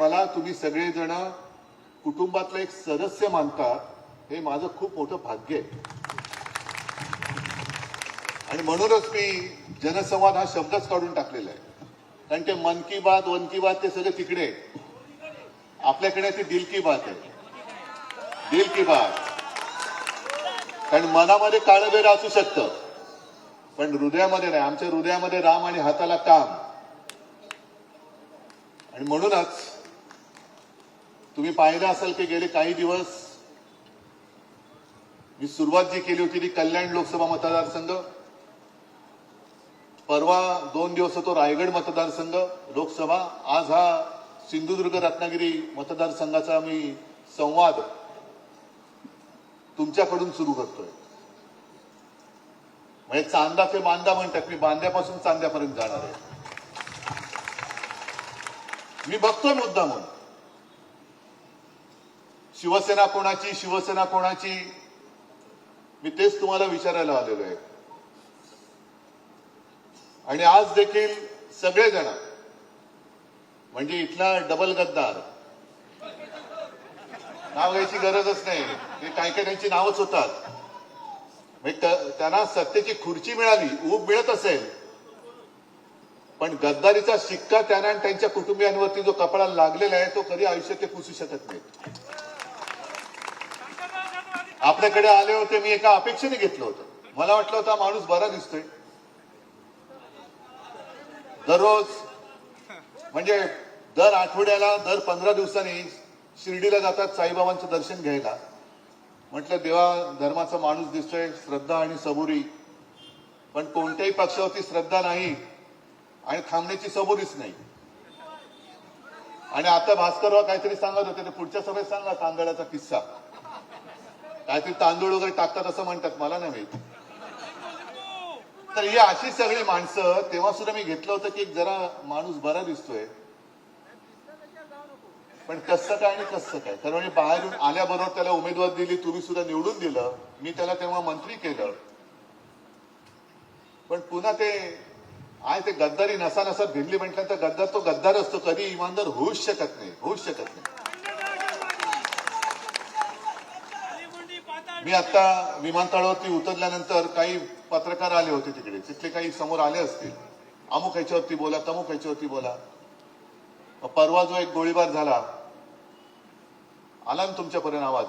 मला तुम्ही सगळेजण कुटुंबातलं एक सदस्य मानतात हे माझं खूप मोठं भाग्य आहे. आणि म्हणूनच मी जनसंवाद हा शब्दच काढून टाकलेला आहे. कारण ते मन की बात वन की बात ते सगळं तिकडे, आपल्याकडे ती दिल की बात आहे. दिल की बात. कारण मनामध्ये काळबेर असू शकतं पण हृदयामध्ये नाही. आमच्या हृदयामध्ये राम आणि हाताला काम. आणि म्हणूनच तुम्ही पाहिलं असेल की गेले काही दिवस मी सुरुवात जी केली होती ती कल्याण लोकसभा मतदारसंघ, परवा 2 दिवस होतो रायगड मतदारसंघ लोकसभा, आज हा सिंधुदुर्ग रत्नागिरी मतदारसंघाचा मी संवाद तुमच्याकडून सुरू करतोय. म्हणजे चांदा ते बांधा म्हणतात, मी बांध्यापासून चांद्यापर्यंत जाणार आहे. मी बघतोय मुद्दा म्हणून शिवसेना कोणाची, शिवसेना कोणाची, मी तेच तुम्हाला विचारायला आलेलो आहे. आणि आज देखील सगळेजण म्हणजे इथला डबल गद्दार, नाव घ्यायची गरजच नाही, हे काय काय त्यांची नावच होतात. त्यांना सत्तेची खुर्ची मिळाली, ऊब मिळत असेल, पण गद्दारीचा शिक्का त्यांना आणि त्यांच्या कुटुंबियांवरती जो कपाळाला लागलेला आहे तो कधी आयुष्यात ते पुसू शकत नाही. आपल्याकडे आले होते, मी एका अपेक्षेने घेतलं होतं. मला वाटलं होतं माणूस बरा दिसतोय, दररोज म्हणजे दर आठवड्याला दर 15 दिवसांनी शिर्डीला जातात साईबाबांचं दर्शन घ्यायला. म्हटलं देवा धर्माचा माणूस दिसतोय, श्रद्धा आणि सबुरी, पण कोणत्याही पक्षावरती श्रद्धा नाही आणि थांबण्याची सबुरीच नाही. आणि आता भास्करराव काहीतरी सांगत होते, पुढच्या सभेत सांगा तांदळाचा किस्सा, काहीतरी तांदूळ वगैरे टाकतात असं म्हणतात, मला नाही माहिती. तर ही अशी सगळी माणसं, तेव्हा सुद्धा मी घेतलं होतं की जरा माणूस बरा दिसतोय, पण कसं काय आणि कसं काय. कारण म्हणजे बाहेरून आल्याबरोबर त्याला उमेदवार दिली, तुम्ही सुद्धा निवडून दिलं, मी त्याला तेव्हा मंत्री केलं, पण पुन्हा ते आहे ते गद्दारी नसा नसा भिडली म्हटल्यानंतर गद्दार तो गद्दार असतो, कधी इमानदार होऊच शकत नाही, होऊच शकत नाही. मी आता विमानतळावरती उतरल्यानंतर काही पत्रकार आले होते तिकडे, तिथले काही समोर आले असतील, अमुक ह्याच्यावरती बोला, तमुक ह्याच्यावरती बोला. परवा जो एक गोळीबार झाला, आला ना तुमच्यापर्यंत आवाज,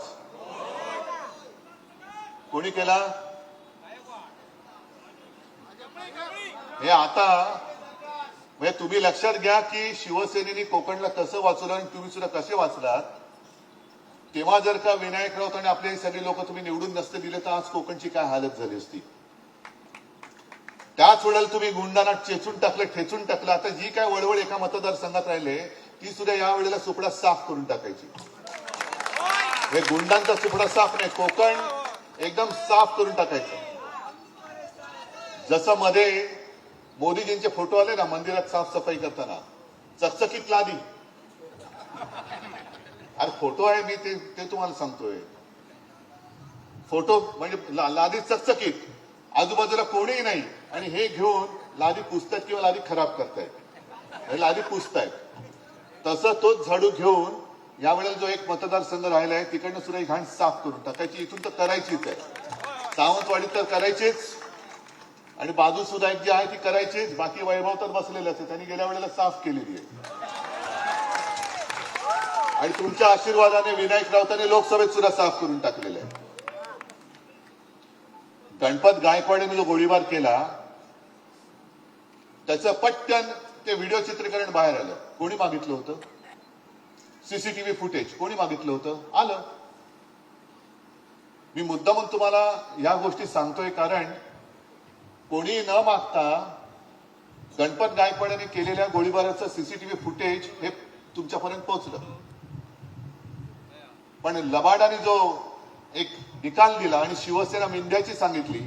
कोणी केला हे आता म्हणजे तुम्ही लक्षात घ्या की शिवसेनेने कोकणला कसं वाचवलं आणि तुम्ही सुद्धा कसे वाचलात. तेव्हा जर का विनायक राऊत आणि आपले सगळे लोक तुम्ही निवडून नसते दिले तर आज कोकणची काय हालत झाली असती. त्याच वेळेला तुम्ही गुंडांना चेचून टाकलं, ठेचून टाकलं. आता जी काय वळवळ एका मतदारसंघात राहिले ती सुद्धा या वेळेला सुपडा साफ करून टाकायची. हे गुंडांचा सुपडा साफ नाही, कोकण एकदम साफ करून टाकायचं. जसं मध्ये मोदीजींचे फोटो आले ना मंदिरात साफसफाई करताना, चकचकीत लादी, अरे फोटो आहे, मी ते तुम्हाला सांगतोय. फोटो म्हणजे लादी चकचकीत, आजूबाजूला कोणीही नाही, आणि हे घेऊन लादी पुसतायत किंवा लादी खराब करतायत, लादी पुसतायत. तसं तोच झाडू घेऊन यावेळेला जो एक मतदारसंघ राहिलाय तिकडनं सुद्धा घाण साफ करून टाकायची. इथून तर करायचीच आहे, सावंतवाडी तर करायचीच, आणि बाजू सुद्धा एक जी आहे ती करायचीच. बाकी वैभव तर बसलेलं आहे, त्यांनी गेल्या वेळेला साफ केलेली आहे. आणि तुमच्या आशीर्वादाने विनायक राऊतांनी लोकसभेत सुद्धा साफ करून टाकलेलं आहे. गणपत गायकवाडने जो गोळीबार केला त्याचं पटकन ते व्हिडिओ चित्रीकरण बाहेर आलं. कोणी मागितलं होतं? सीसीटीव्ही फुटेज कोणी मागितलं होतं? आलं. मी मुद्दामून तुम्हाला या गोष्टी सांगतोय कारण कोणी न मागता गणपत गायकवाडने केलेल्या गोळीबाराचं सीसीटीव्ही फुटेज हे तुमच्यापर्यंत पोहोचलं. पण लबाडाने जो एक निकाल दिला आणि शिवसेना मिंद्याची सांगितली,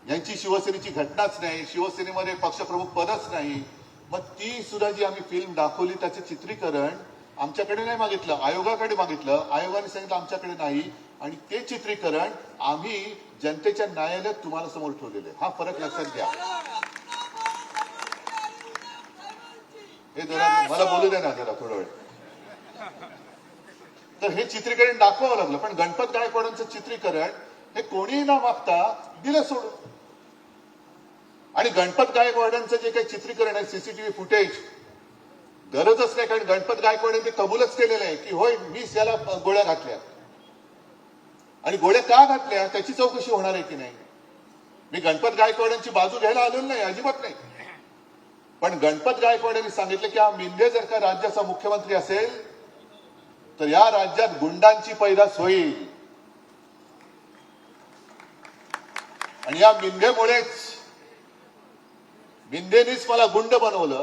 यांची शिवसेनेची घटनाच नाही, शिवसेनेमध्ये पक्षप्रमुख पदच नाही, मग ती सुद्धा जी आम्ही फिल्म दाखवली त्याचे चित्रीकरण आमच्याकडे नाही मागितलं, आयोगाकडे मागितलं. आयोगाने सांगितलं आमच्याकडे नाही, आणि ते चित्रीकरण आम्ही जनतेच्या न्यायालयात तुम्हाला समोर ठेवलेले. हा फरक लक्षात घ्या. हे जरा मला बोलू द्या ना जरा थोडा वेळ. तर हे चित्रीकरण दाखवावं लागलं. पण गणपत गायकवाडांचं चित्रीकरण हे कोणीही न मागता दिलं सोडून. आणि गणपत गायकवाडांचं जे काही चित्रीकरण आहे, सीसीटीव्ही फुटेज, गरजच नाही, कारण गणपत गायकवाडांनी ते कबूलच केलेलं आहे की होय मीच याला गोळ्या घातल्या. आणि गोळ्या का घातल्या त्याची चौकशी होणार आहे की नाही. मी गणपत गायकवाडांची बाजू घ्यायला आलेलो नाही, अजिबात नाही. पण गणपत गायकवाडांनी सांगितलं की हा मिंदे जर का राज्याचा मुख्यमंत्री असेल तर या राज्यात गुंडांची पैदास होईल. आणि या मिंदेनीच मला गुंड बनवलं.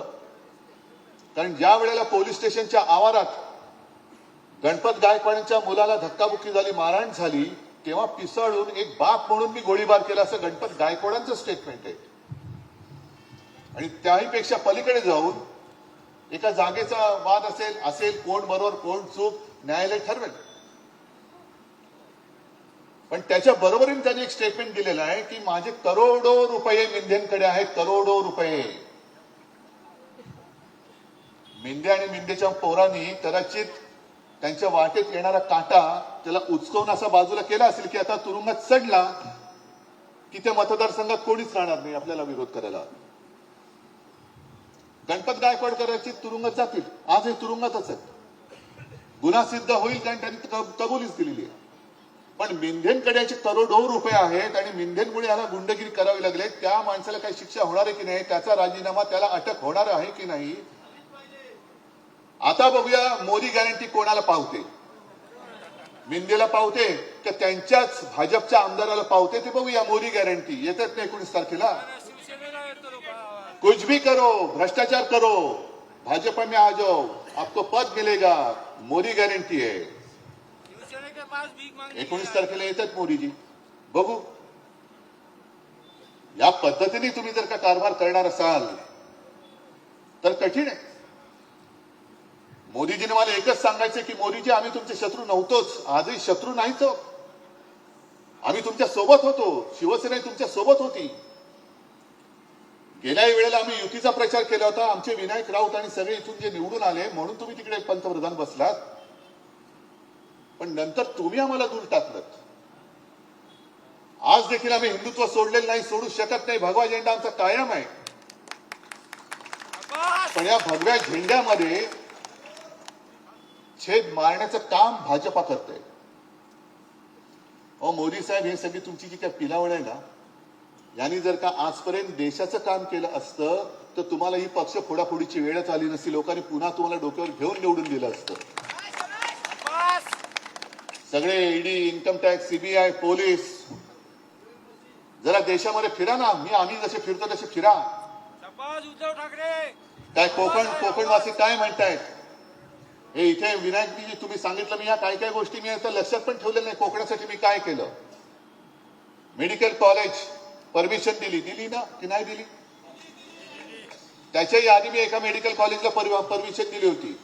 कारण ज्या वेळेला पोलीस स्टेशनच्या आवारात गणपत गायकवाडांच्या मुलाला धक्काबुक्की झाली, मारहाण झाली, तेव्हा पिसाळून एक बाप म्हणून मी गोळीबार केला, असं गणपत गायकवाडांचं स्टेटमेंट आहे. आणि त्याहीपेक्षा पलीकडे जाऊन एका जागेचा वाद असेल कोण बरोबर कोण चूक, न्यायालय ठरवेल. पण त्याच्या बरोबरीने त्यांनी एक स्टेटमेंट दिलेलं आहे की माझे करोडो रुपये मिंदेंकडे आहेत, करोडो रुपये. मिंदे आणि मिंदेच्या पोरांनी कदाचित त्यांच्या वाटेत येणारा काटा त्याला उचकवून असा बाजूला केला असेल की आता तुरुंगात चढला की त्या मतदारसंघात कोणीच राहणार नाही आपल्याला विरोध करायला. गणपत गायकवाड कदाचित तुरुंगात जातील, आज हे तुरुंगातच आहेत. गुन्हा सिद्ध होईल कारण त्यांनी कबुलीच दिलेली आहे. पण मिंदेंकडे करोडो रुपये आहेत आणि मिंदेंमुळे याला गुंडगिरी करावी लागली. त्या माणसाला काही शिक्षा होणार आहे की नाही, त्याचा राजीनामा, त्याला अटक होणार आहे की नाही. आता बघूया मोदी गॅरंटी कोणाला पावते. मिंदेला पावते की त्यांच्याच भाजपच्या आमदाराला पावते ते बघूया. मोदी गॅरंटी येतात नाही 19 तारखेला. कुछ भी करो, भ्रष्टाचार करो, भाजपा में आ जाओ, आपको पद मिलेगा, मोदी गॅरंटी आहे. 19 तारखेला येतात मोदीजी. बघू या पद्धतीने तुम्ही जर का कारभार करणार असाल तर कठीण आहे. मोदीजीने मला एकच सांगायचं की मोदीजी आम्ही तुमचे शत्रू नव्हतोच, आजही शत्रू नाहीच. आम्ही तुमच्या सोबत होतो, शिवसेना तुमच्या सोबत होती. गेल्याही वेळेला आम्ही युतीचा प्रचार केला होता. आमचे विनायक राऊत आणि सगळे इथून जे निवडून आले म्हणून तुम्ही तिकडे पंतप्रधान बसलात. पण नंतर तुम्ही आम्हाला दूर टाकलं. आज देखील आम्ही हिंदुत्व सोडलेलं नाही, सोडू शकत नाही. भगवा झेंडा आमचा कायम आहे. पण या भगव्या झेंड्यामध्ये छेद मारण्याचं काम भाजपा करते. मोदी साहेब, हे सगळी तुमची जी काही पिलावळ आहे ना, यांनी जर का आजपर्यंत देशाचं काम केलं असतं तर तुम्हाला ही पक्ष फोडाफोडीची वेळच आली नसती. लोकांनी पुन्हा तुम्हाला डोक्यावर घेऊन निवडून दिलं असतं. सगळे ED, income tax, CBI, police, जरा देशामध्ये फिरा ना. आम्ही जसे फिरतो तसे फिरा. उद्धव ठाकरे काय कोकणवासी काय म्हणतायत हे इथे विनायकजी तुम्ही सांगितलं. मी या काय काय गोष्टी मी आता लक्षात पण ठेवलेलं नाही. कोकणासाठी मी काय केलं. मेडिकल कॉलेज परमिशन दिली ना की नाही दिली. त्याच्याही आधी मी एका मेडिकल कॉलेजला परमिशन दिली होती.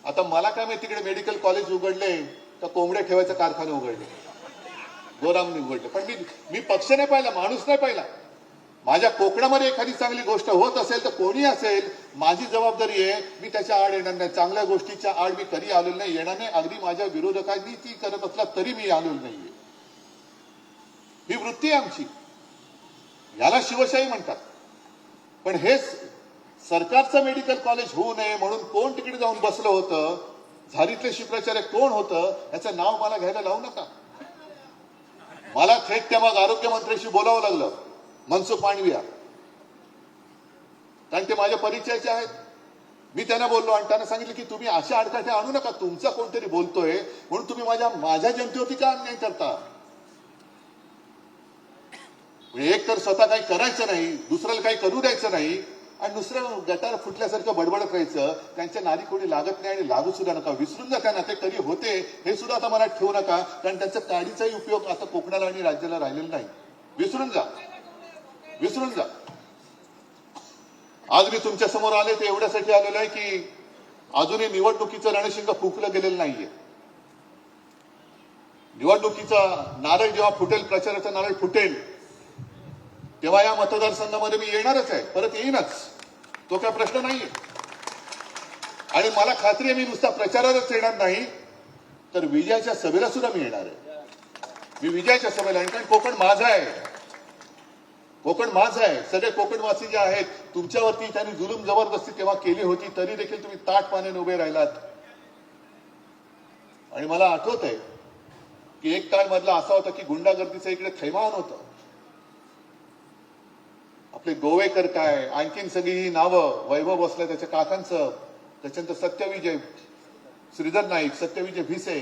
आता मला काय माहिती तिकडे मेडिकल कॉलेज उघडले तर कोंबड्या ठेवायचं कारखाने उघडले, गोदाम उघडले. पण मी पक्ष नाही पाहिला, माणूस नाही पाहिला. माझ्या कोकणामध्ये एखादी चांगली गोष्ट होत असेल तर कोणी असेल माझी जबाबदारी आहे. मी त्याच्या आड येणार नाही. चांगल्या गोष्टीच्या आड मी कधी आलेलो नाही, येणार नाही. अगदी माझ्या विरोधकांनी ती करत असला तरी मी आलेलो नाहीये. ही वृत्ती आहे आमची. याला शिवशाही म्हणतात. पण हे सरकारचं मेडिकल कॉलेज होऊ नये म्हणून कोण तिकडे जाऊन बसलं होतं, झारीतले शिवप्रचारक कोण होतं, याचं नाव मला घ्यायला लावू नका. मला थेट त्या मग आरोग्यमंत्र्यांशी बोलावं लागलं, मनसुख मांडविया, कारण ते माझ्या परिचयाचे आहेत. मी त्यांना बोललो आणि त्यांना सांगितलं की तुम्ही अशा अडकाठ्या आणू नका. तुमचा कोणतरी बोलतोय म्हणून तुम्ही माझ्या जनतेवरती का अन्याय करता. एक तर स्वतः काही करायचं नाही, दुसऱ्याला काही करू द्यायचं नाही आणि दुसऱ्या गटार फुटल्यासारखं बडबडत राहायचं. त्यांच्या नारी कोणी लागत नाही आणि लागू सुद्धा नका. विसरून जा त्यांना, ते कधी होते हे सुद्धा आता मनात ठेवू नका. कारण त्यांचा काडीचाही उपयोग आता कोकणाला आणि राज्याला राहिलेला नाही. विसरून जा. आज मी तुमच्या समोर आले ते एवढ्यासाठी आलेलो आहे की अजूनही निवडणुकीचं रणशिंग फुंकलं गेलेलं नाहीये. निवडणुकीचा नारळ जेव्हा फुटेल, प्रचाराचा नारळ फुटेल, तेव्हा या मतदारसंघामध्ये मी येणारच आहे, परत येईनच. तो काय प्रश्न नाहीये. आणि मला खात्री आहे मी नुसता प्रचारालाच येणार नाही तर विजयाच्या सभेला सुद्धा मी येणार आहे. मी विजयाच्या सभेला कारण कोकण माझा आहे. कोकण माझं आहे. सगळे कोकणवासी जे आहेत तुमच्यावरती त्यांनी जुलूम जबरदस्ती तेव्हा केली होती तरी देखील तुम्ही ताठ पाण्याने उभे राहिलात. आणि मला आठवत आहे की एक काळ मधला असा होता की गुंडागर्दीचं इकडे थैमान होतं. आपले गोवेकर काय आणखीन सगळी ही नावं वैभव बसलं त्याच्या काकांचं त्याच्यानंतर सत्यविजय श्रीधर नाईक सत्यविजय भिसे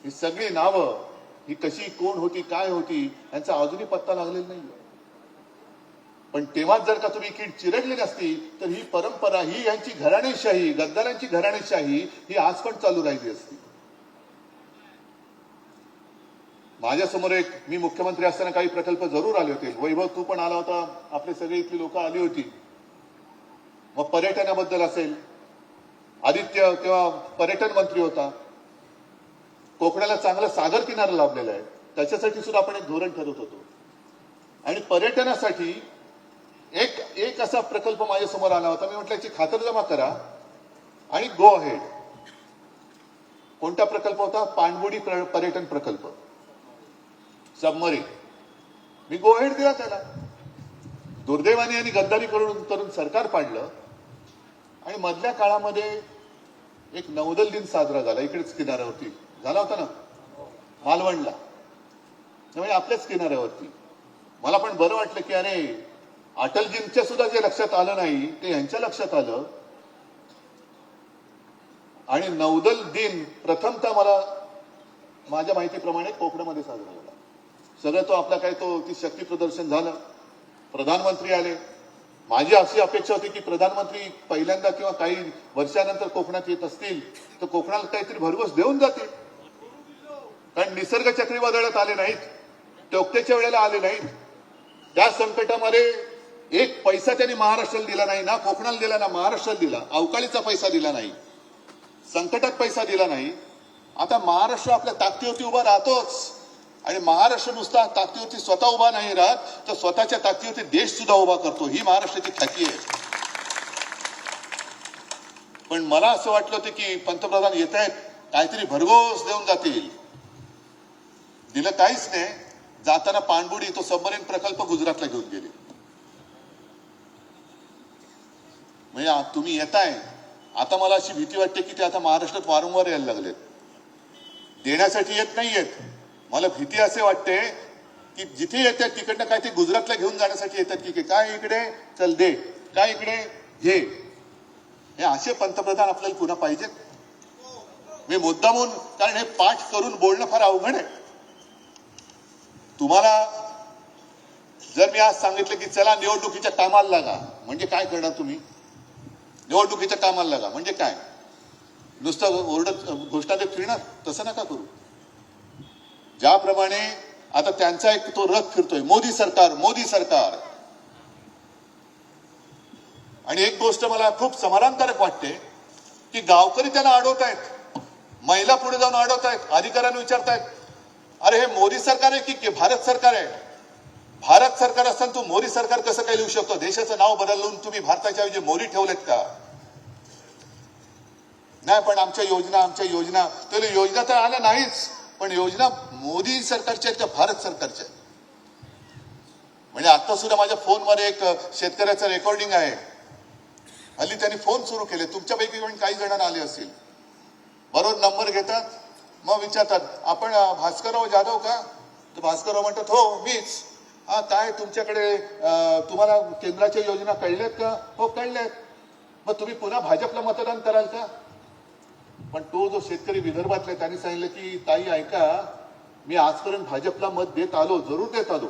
ही सगळी नावं ही कशी कोण होती काय होती यांचा अजूनही पत्ता लागलेला नाही. पण तेव्हा जर का तुम्ही कीड चिरडली नसती तर ही परंपरा ही यांची घराणेशाही गद्दारांची घराणेशाही ही आज पण चालू राहिली असती. माझ्यासमोर एक मी मुख्यमंत्री असताना काही प्रकल्प जरूर आले होते. वैभव तू पण आला होता. आपले सगळे इथली लोक आली होती. मग पर्यटनाबद्दल असेल आदित्य तेव्हा पर्यटन मंत्री होता. कोकणाला चांगला सागर किनारा लाभलेला आहे त्याच्यासाठी सुद्धा आपण एक धोरण ठरवत होतो. आणि पर्यटनासाठी एक असा प्रकल्प माझ्या समोर आला होता. मी म्हटलं याची खातरजमा करा आणि गो अहेड. कोणता प्रकल्प होता? पाणबुडी पर्यटन प्रकल्प सबमरीन. मी गो अहेड दिला त्याला. दुर्दैवाने यांनी गद्दारी करून सरकार पाडलं आणि मधल्या काळामध्ये एक नौदल दिन साजरा झाला इकडेच किनाऱ्यावरती झाला होता ना मालवणला म्हणजे आपल्याच किनाऱ्यावरती. मला पण बरं वाटलं की अरे अटलजींच्या सुद्धा जे लक्षात आलं नाही ते यांच्या लक्षात आलं. आणि नौदल दिन प्रथमतः मला माझ्या माहितीप्रमाणे कोकणामध्ये साजरा झाला. सगळं तो आपला काय तो ती शक्ती प्रदर्शन झालं. प्रधानमंत्री आले. माझी अशी अपेक्षा होती की प्रधानमंत्री पहिल्यांदा किंवा काही वर्षानंतर कोकणात येत असतील तर कोकणाला काहीतरी भरघोस देऊन जातील. कारण निसर्ग चक्रीवादळात आले नाहीत टोकतेच्या वेळेला आले नाहीत. त्या संकटामध्ये एक पैसा त्यांनी महाराष्ट्राला दिला नाही ना कोकणाला दिला ना महाराष्ट्राला दिला. अवकाळीचा पैसा दिला नाही संकटात पैसा दिला नाही. आता महाराष्ट्र आपल्या ताकदीवरती उभा राहतोच आणि महाराष्ट्र नुसता ताकदीवरती स्वतः उभा नाही राहत तर स्वतःच्या ताकदीवरती देश सुद्धा उभा करतो. ही महाराष्ट्राची ख्याती आहे. पण मला असं वाटलं होतं की पंतप्रधान येत आहेत काहीतरी भरघोस देऊन जातील. दिलं काहीच नाही. जाताना पाणबुडी तो सबमरीन प्रकल्प गुजरातला घेऊन गेले. म्हणजे तुम्ही येताय आता मला अशी भीती वाटते की ते आता महाराष्ट्रात वारंवार यायला लागलेत. देण्यासाठी येत नाहीयेत. मला भीती असे वाटते की जिथे येतात तिकडनं काय ते गुजरातला घेऊन जाण्यासाठी येतात की काय इकडे चल दे काय इकडे घे. हे असे पंतप्रधान आपल्याला पुन्हा पाहिजेत. मी मुद्दामून कारण हे पाठ करून बोलणं फार अवघड आहे. तुम्हाला जर मी आज सांगितलं की चला निवडणुकीच्या कामाला लागा म्हणजे काय करणार तुम्ही? निवडणुकीच्या कामाला लागा म्हणजे काय? नुसतं ओरडत घोषणा देत फिरणार? तसं नका करू. ज्याप्रमाणे आता त्यांचा एक तो रथ फिरतोय मोदी सरकार मोदी सरकार. आणि एक गोष्ट मला खूप समाधानकारक वाटते की गावकरी त्यांना अडवतायत. महिला पुढे जाऊन अडवतायत. अधिकाऱ्यांना विचारतायत अरे हे मोदी सरकार आहे की भारत सरकार आहे? भारत सरकार असताना तू मोदी सरकार कसं काय लिहू शकतो? देशाचं नाव बदलून तुम्ही भारताच्या ऐवजी मोदी ठेवलेत का? नाही पण आमच्या योजना त्याला योजना तर आल्या नाहीच पण योजना मोदी सरकारच्या आहेत का भारत सरकारच्या? म्हणजे आता सुद्धा माझ्या फोनमध्ये एक शेतकऱ्याचं रेकॉर्डिंग आहे. हल्ली त्यांनी फोन सुरू केले. तुमच्यापैकी पण काही जणांना आले असतील. बरोबर नंबर घेतात मग विचारतात आपण भास्करराव जाधव का? तर भास्करराव म्हणतात हो मीच. हा काय तुमच्याकडे तुम्हाला केंद्राच्या योजना कळल्यात का? हो कळल्यात. मग तुम्ही पुन्हा भाजपला मतदान कराल का? पण तो जो शेतकरी विदर्भातला त्यांनी सांगितलं की ताई ऐका मी आजपर्यंत भाजपला मत देत आलो जरूर देत आलो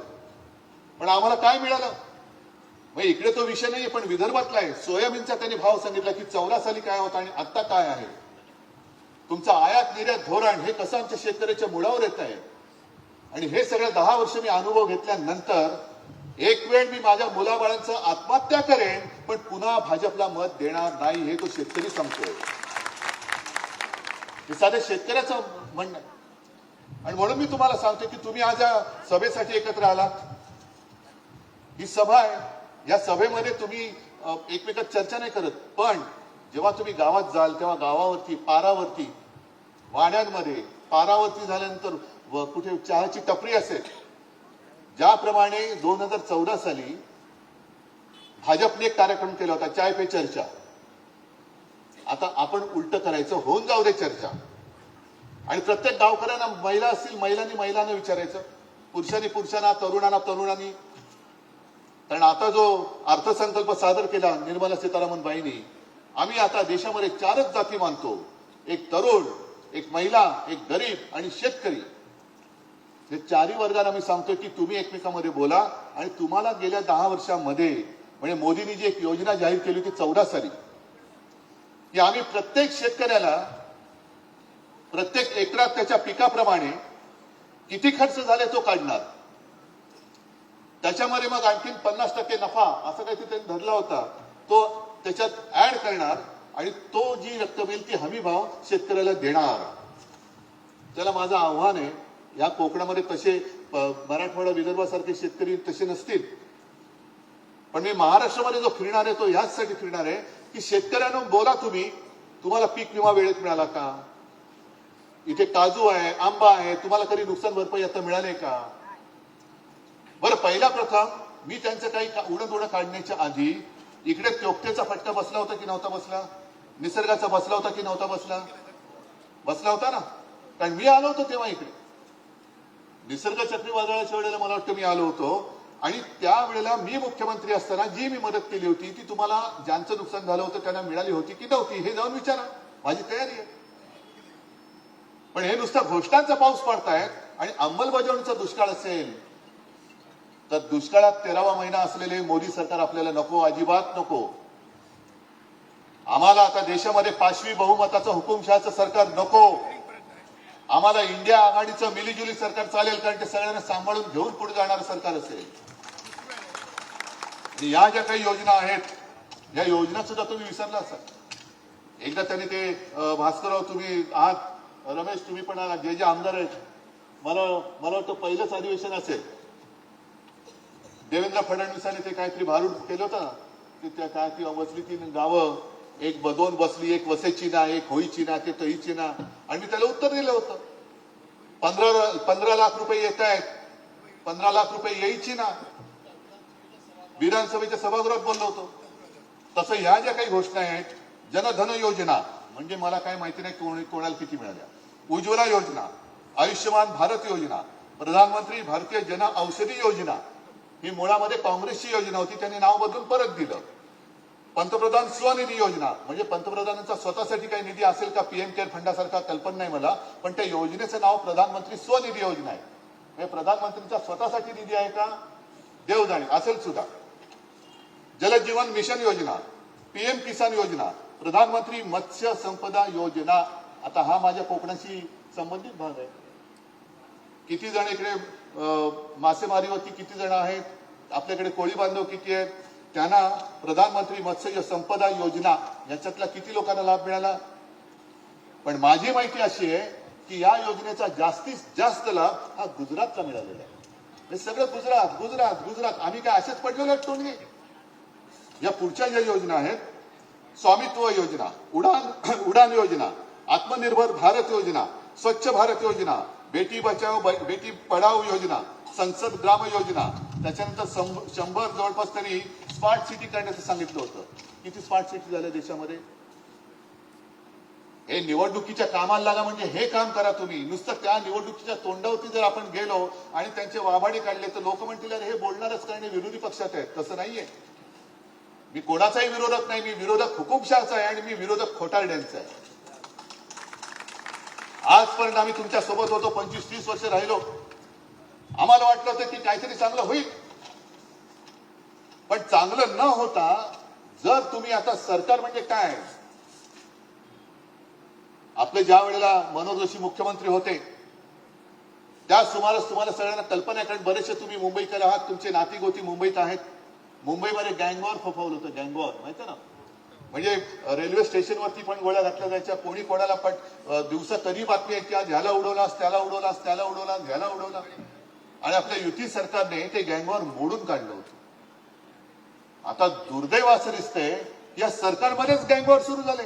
पण आम्हाला काय मिळालं? मग इकडे तो विषय नाहीये पण विदर्भातला आहे. सोयाबीनचा त्यांनी भाव सांगितला की 14 साली काय होता आणि आता काय आहे. तुमचं आयात निर्यात धोरण हे कसं आमच्या शेतकऱ्याच्या मुळावर येत आहे. आणि हे सगळं 10 वर्ष मी अनुभव घेतल्यानंतर एक वेळ मी माझ्या मुलाबाळांचं आत्महत्या करेन पण पुन्हा भाजपला मत देणार नाही हे तो शेतकरी सांगतोय. हे साधे शेतकऱ्याचं म्हणणं. आणि म्हणून मी तुम्हाला सांगतो की तुम्ही आज या सभेसाठी एकत्र आलात. ही सभा आहे. या सभेमध्ये तुम्ही एकमेकात चर्चा नाही करत पण जेव्हा तुम्ही गावात जाल तेव्हा गावावरती, पारावरती, वाड्यांमध्ये पारावरती झाल्यानंतर कुठे चहाची टपरी असेल, ज्याप्रमाणे 2014 साली भाजपने एक कार्यक्रम केला होता, चाय पे चर्चा. आता आपण उलट करायचं, होऊन जाऊ दे चर्चा. आणि प्रत्येक गावकऱ्यांना, महिला असतील महिलांनी महिलांना विचारायचं, पुरुषांनी पुरुषांना, तरुणांना तरुणांनी. कारण आता जो अर्थसंकल्प सादर केला निर्मला सीतारामन बाईंनी, आम्ही आता देशामध्ये 4च जाती मानतो, एक तरुण, एक महिला, एक गरीब आणि शेतकरी. हे 4ही वर्गांना आम्ही सांगतोय की तुम्ही एकमेकांमध्ये बोला. आणि तुम्हाला गेल्या 10 वर्षांमध्ये म्हणजे मोदींनी जी एक योजना जाहीर केली होती 14 साली, की आम्ही प्रत्येक शेतकऱ्याला प्रत्येक एकरात त्याच्या पिकाप्रमाणे किती खर्च झाले तो काढणार, त्याच्यामध्ये मग आणखीन 50% नफा असं काहीतरी त्यांनी धरला होता, तो त्याच्यात ऍड करणार आणि तो जी रक्कम येईल ती हमी भाव शेतकऱ्याला देणार. त्याला माझं आव्हान आहे, या कोकणामध्ये तसे मराठवाडा विदर्भासारखे शेतकरी तसे नसतील, पण मी महाराष्ट्रामध्ये जो फिरणार आहे तो ह्याचसाठी फिरणार आहे की शेतकऱ्यांना बोला, तुम्हाला पीक विमा वेळेत मिळाला का, इथे काजू आहे, आंबा आहे, तुम्हाला कधी नुकसान भरपाई आता मिळाले का. बरं, पहिला प्रथम मी त्यांचं काही उडं काढण्याच्या आधी इकडे चोपटेचा फटका बसला होता की नव्हता बसला, निसर्गाचा बसला होता की नव्हता बसला, बसला होता ना. कारण मी आलो होतो तेव्हा इकडे, निसर्ग चक्रीवादळाच्या वेळेला मला वाटतं मी आलो होतो. आणि त्यावेळेला मी मुख्यमंत्री असताना जी मी मदत केली होती ती तुम्हाला ज्यांचं नुकसान झालं होतं त्यांना मिळाली होती की नव्हती हे जाऊन विचारा, माझी तयारी आहे. पण हे नुसतं घोषणांचा पाऊस पडतायत आणि अंमलबजावणीचा दुष्काळ असेल तर दुष्काळात 13वा महिना असलेले मोदी सरकार आपल्याला नको, अजिबात नको. आम्हाला आता देशामध्ये 5वी बहुमताचं हुकुमशहाचं सरकार नको. आम्हाला इंडिया आघाडीचं मिलीजुली सरकार चालेल, कारण ते सगळ्यांना सांभाळून घेऊन पुढे जाणारं सरकार असेल. या ज्या काही योजना आहेत या योजना सुद्धा तुम्ही विसरला असाल. एकदा त्यांनी ते भास्करराव तुम्ही आहात, रमेश तुम्ही पण आहात, जे आमदार आहेत, मला वाटतं पहिलंच अधिवेशन असेल, देवेंद्र फडणवीसांनी ते काहीतरी भारूड केलं होतं ना, की त्या काय ती बसली 3 गावं, एक 2 बसली, एक वसेची ना, एक होईची ना, ते तहीची ना. आणि मी त्याला उत्तर दिलं होतं, 15 लाख रुपये येत आहेत, 15 लाख रुपये यायची ना. विधानसभेच्या सभागृहात बोललो होतो. तसं ह्या ज्या काही घोषणा आहेत, जनधन योजना म्हणजे मला काय माहिती नाही कोणाला किती मिळाल्या, उज्ज्वला योजना, आयुष्यमान भारत योजना, प्रधानमंत्री भारतीय जन औषधी योजना, ही मुळामध्ये काँग्रेसची योजना होती, त्यांनी नाव बदलून परत दिलं. पंतप्रधान स्वनिधी योजना म्हणजे पंतप्रधानांचा स्वतःसाठी काही निधी असेल का, पीएम केअर फंडासारखा, कल्पना नाही मला, पण त्या योजनेचं नाव प्रधानमंत्री स्वनिधी योजना आहे. हे प्रधानमंत्रींचा स्वतःसाठी निधी आहे का, देव जाणे, असेल सुद्धा. जलजीवन मिशन योजना, पीएम किसान योजना, प्रधानमंत्री मत्स्य संपदा योजना. आता हा माझ्या कोकणाशी संबंधित भाग आहे. किती जण इकडे मासेमारीवरती किती जण आहेत, आपल्याकडे कोळी बांधव किती आहेत, त्यांना प्रधानमंत्री मत्स्य संपदा योजना याच्यातला किती लोकांना लाभ मिळाला. पण माझी माहिती अशी आहे की या योजनेचा जास्तीत जास्त लाभ हा गुजरातला मिळालेला आहे. हे सगळं गुजरात गुजरात गुजरात. आम्ही काय असेच पडलेलो टोनगे. या पुढच्या ज्या योजना आहेत, स्वामित्व योजना, उडान योजना, आत्मनिर्भर भारत योजना, स्वच्छ भारत योजना, बेटी बचाओ बेटी पढाओ योजना, संसद ग्राम योजना, त्याच्यानंतर 100 जवळपास तरी स्मार्ट सिटी करण्याचं सांगितलं होतं. किती स्मार्ट सिटी झाल्या देशामध्ये. हे निवडणुकीच्या कामाला लागा म्हणजे हे काम करा तुम्ही. नुसतं त्या निवडणुकीच्या तोंडावरती जर आपण गेलो आणि त्यांचे वाभाडे काढले तर लोक म्हणतील अरे हे बोलणारच कारण विरोधी पक्षात आहेत. तसं नाहीये. मी कोणाचाही विरोधक नाही, मी विरोधक हुकुमशहाचा आहे आणि मी विरोधक खोटारड्यांचा आहे. आजपर्यंत आम्ही तुमच्या सोबत होतो, 25-30 वर्ष राहिलो. आम्हाला वाटलं होतं की काहीतरी चांगलं होईल, पण चांगलं न होता जर तुम्ही आता सरकार म्हणजे काय, आपले ज्या वेळेला मनोज जोशी मुख्यमंत्री होते त्या सुमारास तुम्हाला सगळ्यांना कल्पना आहे, कारण बरेचसे तुम्ही मुंबईकर आहात, तुमचे नाती गोती मुंबईत आहेत. मुंबईमध्ये गँगवॉर फोफावलं होतं. गँगवॉर माहिती ना, म्हणजे रेल्वे स्टेशनवरती पण गोळ्या घातल्या जायच्या. कोणी कोणाला पण दिवसा कधी बातमी आहे की आज ह्याला उडवलास, त्याला उडवलास, त्याला उडवलास, ह्याला उडवला. आणि आपल्या युती सरकारने ते गँगवॉर मोडून काढलं होतं. आता दुर्दैव असं दिसतंय या सरकारमध्येच गँगवॉर सुरू झाले.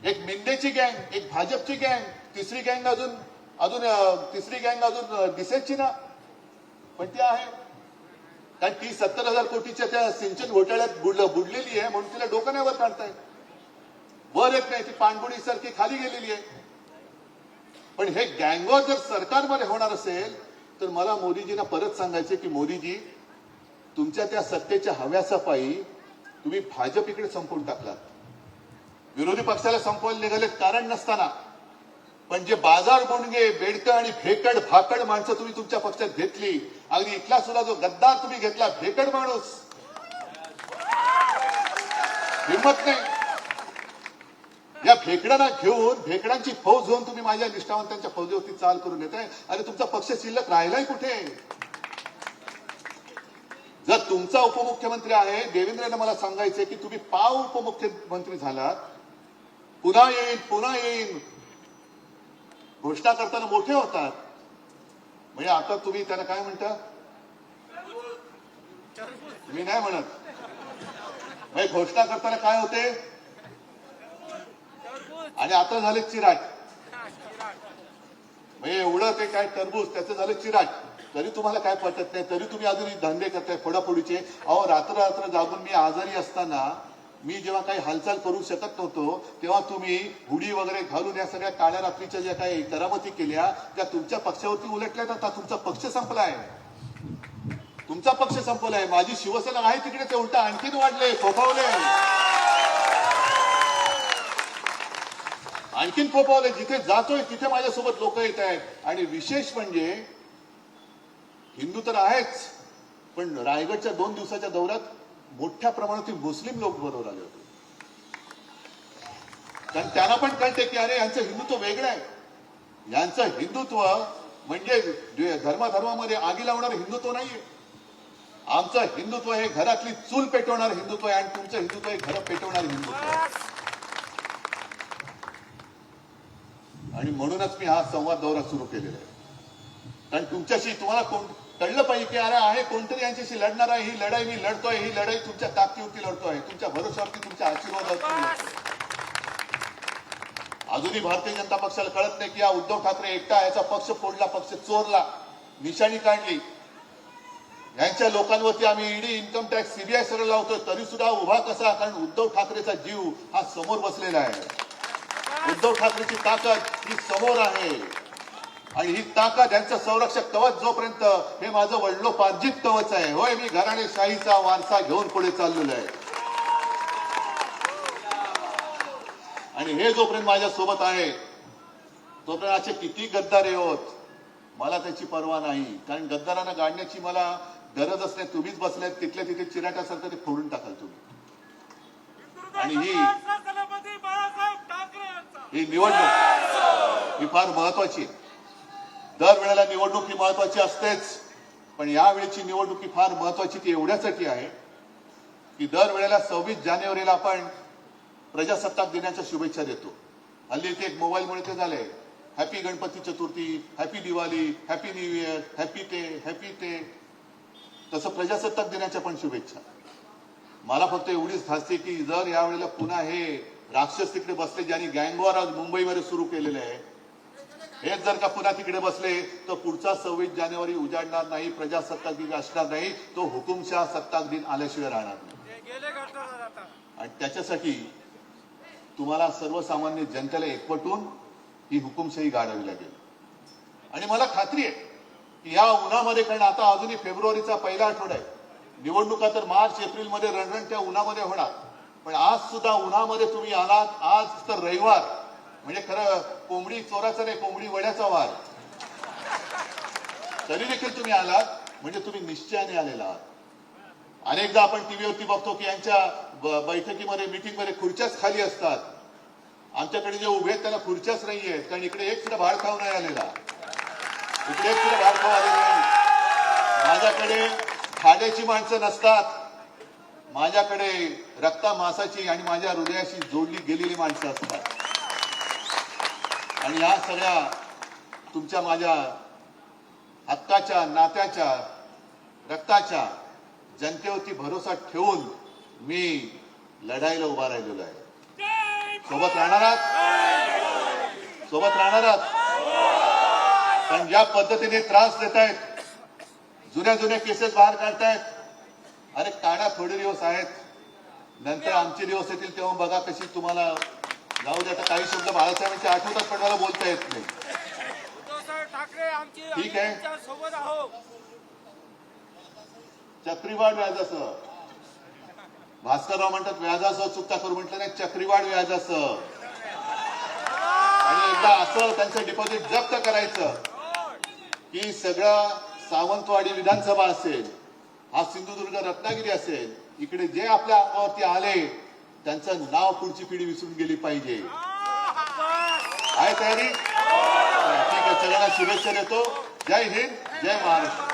एक मिंदेची गँग, एक भाजपची गँग, तिसरी गँग अजून दिसायची ना, पण ती आहे. कारण ती 70,000 कोटीच्या त्या सिंचन घोटाळ्यात बुडलेली आहे म्हणून तिला डोकं नाही वर काढताय. वर येत नाही, ती पाणबुडी सारखी खाली गेलेली आहे. पण हे गँगवॉर जर सरकारमध्ये होणार असेल तर मला मोदीजींना परत सांगायचे की मोदीजी, तुमच्या त्या सत्तेच्या हव्यासापायी तुम्ही भाजप इकडे संपवून टाकलात. विरोधी पक्षाला संपवायला निघाले कारण नसताना, पण जे बाजार बोंडगे, बेडकं आणि भेकड भाकड माणसं तुम्ही तुमच्या पक्षात घेतली, अगदी इथला सुद्धा जो गद्दार तुम्ही घेतला, भेकड माणूस, हिंमत नाही. या भेकडांना घेऊन, भेकडांची फौज घेऊन तुम्ही माझ्या निष्ठावंतांच्या फौजेवरती चाल करून येताय. आणि तुमचा पक्ष शिल्लक राहिलाय कुठे? जर तुमचा उपमुख्यमंत्री आहे, देवेंद्रने मला सांगायचे की तुम्ही पाव उपमुख्यमंत्री झालात, पुन्हा येईन घोषणा करताना मोठे होतात. म्हणजे आता तुम्ही त्यांना काय म्हणता? मी नाही म्हणत. म्हणजे घोषणा करताना काय होते आणि आता झाले चिराट. म्हणजे एवढं ते काय टरबूज, त्याचं झालं चिराट. तरी तुम्हाला काय पटत नाही, तरी तुम्ही अजूनही धंदे करताय फोडाफोडीचे. अहो, रात्र जागून मी आजारी असताना, मी जेव्हा काही हालचाल करू शकत नव्हतो, तेव्हा तुम्ही हुडी वगैरे घालून या सगळ्या काळ्या रात्रीच्या ज्या काही करामती केल्या त्या तुमच्या पक्षावरती उलटल्या जातात. तुमचा पक्ष संपलाय, तुमचा पक्ष संपलाय. माझी शिवसेना आहे तिकडेच उलटा आणखीन वाढले, फोफावले, आणखीन फोफावले. जिथे जातोय तिथे माझ्यासोबत लोक येत आहेत. आणि विशेष म्हणजे हिंदू तर आहेच, पण रायगडच्या 2 दिवसाच्या दौऱ्यात मोठ्या प्रमाणात मुस्लिम लोक बरोबर आले होते. कारण त्यांना पण कळते की अरे यांचं हिंदुत्व वेगळं आहे. यांचं हिंदुत्व म्हणजे धर्मामध्ये आगी लावणार हिंदुत्व नाहीये. आमचं हिंदुत्व हे घरातली चूल पेटवणार हिंदुत्व आहे आणि तुमचं हिंदुत्व हे घर पेटवणार हिंदुत्व आहे. आणि म्हणूनच मी हा संवाद दौरा सुरू केलेला आहे. कारण तुमच्याशी तुम्हाला कळलं पाहिजे की अरे आहे कोणतरी यांच्याशी लढणार आहे. ही लढाई मी लढतोय, ही लढाई तुमच्या ताकदीवरती लढतोय, तुमच्या भरोशावरती, तुमच्या आशीर्वादावरती. अजूनही भारतीय जनता पक्षाला कळत नाही की हा उद्धव ठाकरे एकटा याचा पक्ष फोडला, पक्ष चोरला, निशाणी काढली. यांच्या लोकांवरती आम्ही ईडी, इन्कम टॅक्स, सीबीआय सगळं लावतोय, तरी सुद्धा उभा कसा? कारण उद्धव ठाकरेचा जीव हा समोर बसलेला आहे. उद्धव ठाकरेची ताकद ही समोर आहे. आणि ही ताकद, यांचं संरक्षक कवच जोपर्यंत हे माझं वडिलोपार्जित कवच आहे. होय, मी घराणेशाहीचा वारसा घेऊन पुढे चाललेलो आहे. आणि हे जोपर्यंत माझ्या सोबत आहे तोपर्यंत असे किती गद्दार होत, मला त्याची पर्वा नाही. कारण गद्दारांना गाडण्याची मला गरजच नाही. तुम्हीच बसलेत तिथल्या तिथे चिराट्यासारखं ते फोडून टाकाल तुम्ही. आणि ही निवडणूक ही फार महत्वाची. दरवेळेला निवडणूक ही महत्वाची असतेच, पण यावेळेची निवडणूक ही फार महत्वाची. ती एवढ्यासाठी आहे की दरवेळेला 26 जानेवारीला आपण प्रजासत्ताक दिनाच्या शुभेच्छा देतो. हल्ली ते एक मोबाईलमुळे ते झालंय, happy Ganpati Chaturthi, happy Diwali, happy new year, happy ते. तसं प्रजासत्ताक दिनाच्या पण शुभेच्छा. मला फक्त एवढीच भासते की जर यावेळेला पुन्हा हे राक्षस तिकडे बसले, ज्यांनी गँगवॉर आज मुंबईमध्ये सुरू केलेले आहे, हेच जर का पुन्हा तिकडे बसले तर पुढचा 26 जानेवारी उजाडणार नाही, प्रजासत्ताक दिन असणार नाही. तो हुकुमशाह सत्ताक दिन आल्याशिवाय राहणार नाही. आणि त्याच्यासाठी तुम्हाला सर्वसामान्य जनतेला एकवटून ही हुकुमशाही गाडावी लागेल. आणि मला खात्री आहे की या उन्हामध्ये, कारण आता अजूनही फेब्रुवारीचा पहिला आठवडा आहे, निवडणुका तर मार्च एप्रिलमध्ये रणरणत्या उन्हामध्ये होणार, पण आज सुद्धा उन्हामध्ये तुम्ही आलात. आज तर रविवार, म्हणजे खरं कोंबडी चोराचा नाही, कोंबडी वड्याचा वार. तरी देखील तुम्ही आलात म्हणजे तुम्ही निश्चयाने आलेला आहात. अनेकदा आपण टीव्हीवरती बघतो की यांच्या बैठकीमध्ये, मिटिंगमध्ये खुर्च्याच खाली असतात. आमच्याकडे जे उभे आहेत त्यांना खुर्च्याच नाहीये, कारण इकडे एक सुद्धा भाड खाऊ नाही आलेला, इकडे एक सुद्धा भाड खाऊ आलेला नाही. माझ्याकडे खाण्याची माणसं नसतात, माझ्याकडे रक्ता मांसाची आणि माझ्या हृदयाशी जोडली गेलेली माणसं असतात. आणि या सगळ्या तुमच्या माझ्या हक्काच्या, नात्याच्या, रक्ताच्या जनतेवरती भरोसा ठेवून मी लढाईला उभा राहिलेलो आहे. सोबत राहणार आहात, सोबत राहणार आहात. पण ज्या पद्धतीने त्रास देत आहेत, जुन्या जुन्या केसेस बाहेर काढतायत, अरे काढा, थोडे दिवस आहेत, नंतर आमचे दिवस येतील तेव्हा बघा कशी तुम्हाला. जाऊ दे, आता काही शब्द बाळासाहेबांचे आठवतात पण मला बोलता येत नाही. उद्धवसाहेब ठाकरे आमची ठीक आहे. आम्ही सोबत आहोत. चक्रीवाढ व्याजासह, भास्करराव म्हणतात व्याजासह चुकता करू, म्हटलं नाही, चक्रीवाढ व्याजासह. आणि एकदा असं त्यांचं डिपॉझिट जप्त करायचं की सगळं सावंतवाडी विधानसभा असेल, हा सिंधुदुर्ग रत्नागिरी असेल, इकडे जे आपल्या अंगावरती आले त्यांचं नाव पुढची पिढी विसरून गेली पाहिजे. आहे तयारी? ठीक आहे, सगळ्यांना शुभेच्छा देतो. जय हिंद, जय महाराष्ट्र.